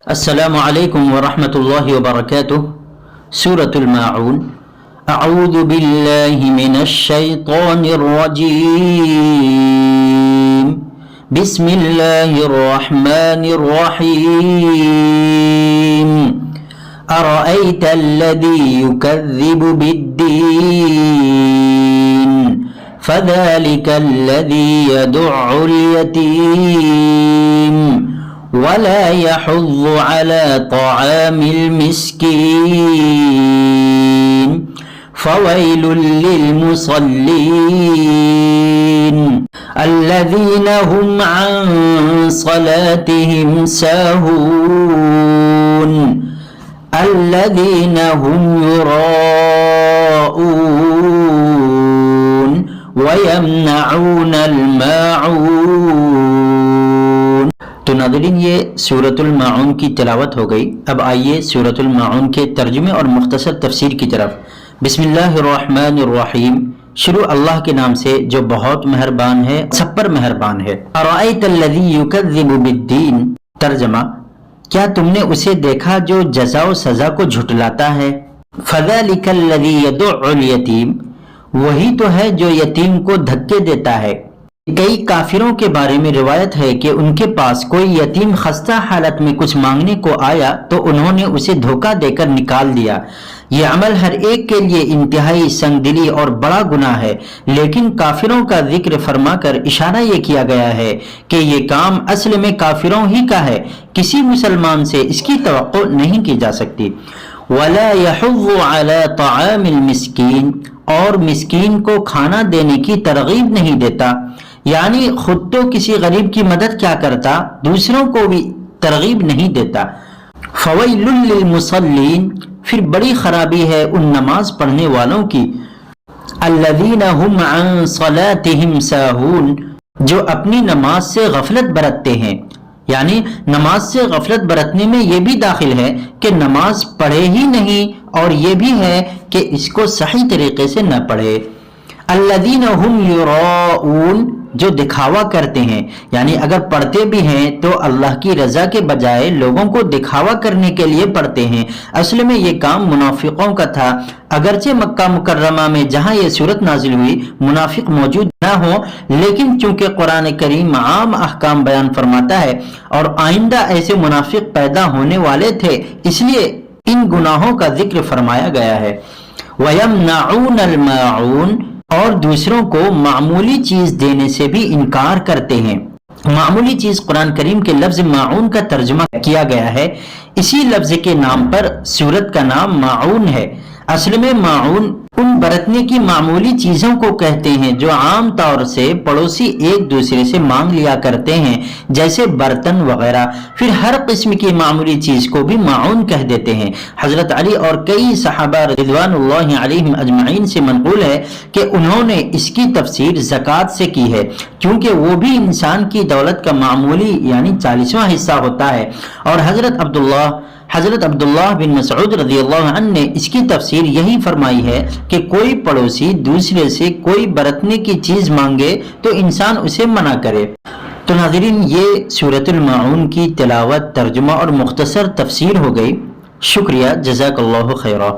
السلام علیکم ورحمۃ اللہ وبرکاتہ۔ سورۃ الماعون۔ اعوذ باللہ من الشیطان الرجیم، بسم اللہ الرحمن الرحیم۔ ارأیت الذی یکذب بالدین فذلک الذی یدع الیتیم ولا يحض على طعام المسكين فويل للمصلين الذين هم عن صلاتهم ساهون الذين هم يراءون ويمنعون الماعون۔ تو ناظرین، یہ سورۃ الماعون کی تلاوت ہو گئی۔ اب آئیے سورۃ الماعون کے ترجمے اور مختصر تفسیر کی طرف۔ بسم اللہ الرحمن الرحیم، شروع اللہ کے نام سے جو بہت مہربان ہے، سب پر مہربان ہے۔ ارأیت الذی یکذب بالدین، ترجمہ، کیا تم نے اسے دیکھا جو جزا و سزا کو جھٹلاتا ہے؟ فذلک الذی یدع الیتیم، وہی تو ہے جو یتیم کو دھکے دیتا ہے۔ کئی کافروں کے بارے میں روایت ہے کہ ان کے پاس کوئی یتیم خستہ حالت میں کچھ مانگنے کو آیا تو انہوں نے اسے دھوکہ دے کر نکال دیا۔ یہ عمل ہر ایک کے لیے انتہائی سنگ دلی اور بڑا گناہ ہے، لیکن کافروں کا ذکر فرما کر اشارہ یہ کیا گیا ہے کہ یہ کام اصل میں کافروں ہی کا ہے، کسی مسلمان سے اس کی توقع نہیں کی جا سکتی۔ وَلَا يَحُضُّ عَلَى طَعَامِ الْمِسْكِينِ، اور مسکین کو کھانا دینے کی ترغیب نہیں دیتا، یعنی خود تو کسی غریب کی مدد کیا کرتا، دوسروں کو بھی ترغیب نہیں دیتا۔ فویل للمصلین، پھر بڑی خرابی ہے ان نماز پڑھنے والوں کی۔ الذین هم عن صلاتهم ساہون، جو اپنی نماز سے غفلت برتتے ہیں، یعنی نماز سے غفلت برتنے میں یہ بھی داخل ہے کہ نماز پڑھے ہی نہیں، اور یہ بھی ہے کہ اس کو صحیح طریقے سے نہ پڑھے۔ الذین هم یراؤون، جو دکھاوا کرتے ہیں، یعنی اگر پڑھتے بھی ہیں تو اللہ کی رضا کے بجائے لوگوں کو دکھاوا کرنے کے لیے پڑھتے ہیں۔ اصل میں یہ کام منافقوں کا تھا، اگرچہ مکہ مکرمہ میں جہاں یہ صورت نازل ہوئی منافق موجود نہ ہو، لیکن چونکہ قرآن کریم عام احکام بیان فرماتا ہے اور آئندہ ایسے منافق پیدا ہونے والے تھے، اس لیے ان گناہوں کا ذکر فرمایا گیا ہے۔ وَيَمْنَعُونَ الْمَاعُونَ، اور دوسروں کو معمولی چیز دینے سے بھی انکار کرتے ہیں۔ معمولی چیز قرآن کریم کے لفظ معون کا ترجمہ کیا گیا ہے، اسی لفظ کے نام پر سورت کا نام معون ہے۔ اصل میں معون ان برتنے کی معمولی چیزوں کو کہتے ہیں جو عام طور سے پڑوسی ایک دوسرے سے مانگ لیا کرتے ہیں، جیسے برتن وغیرہ۔ پھر ہر قسم کی معمولی چیز کو بھی معون کہہ دیتے ہیں۔ حضرت علی اور کئی صحابہ رضوان اللہ علیہم اجمعین سے منقول ہے کہ انہوں نے اس کی تفسیر زکوٰۃ سے کی ہے، کیونکہ وہ بھی انسان کی دولت کا معمولی یعنی 40واں حصہ ہوتا ہے۔ اور حضرت عبداللہ بن مسعود رضی اللہ عنہ نے اس کی تفسیر یہی فرمائی ہے کہ کوئی پڑوسی دوسرے سے کوئی برتنے کی چیز مانگے تو انسان اسے منع کرے۔ تو ناظرین، یہ سورۃ الماعون کی تلاوت، ترجمہ اور مختصر تفسیر ہو گئی۔ شکریہ، جزاک اللہ خیرہ۔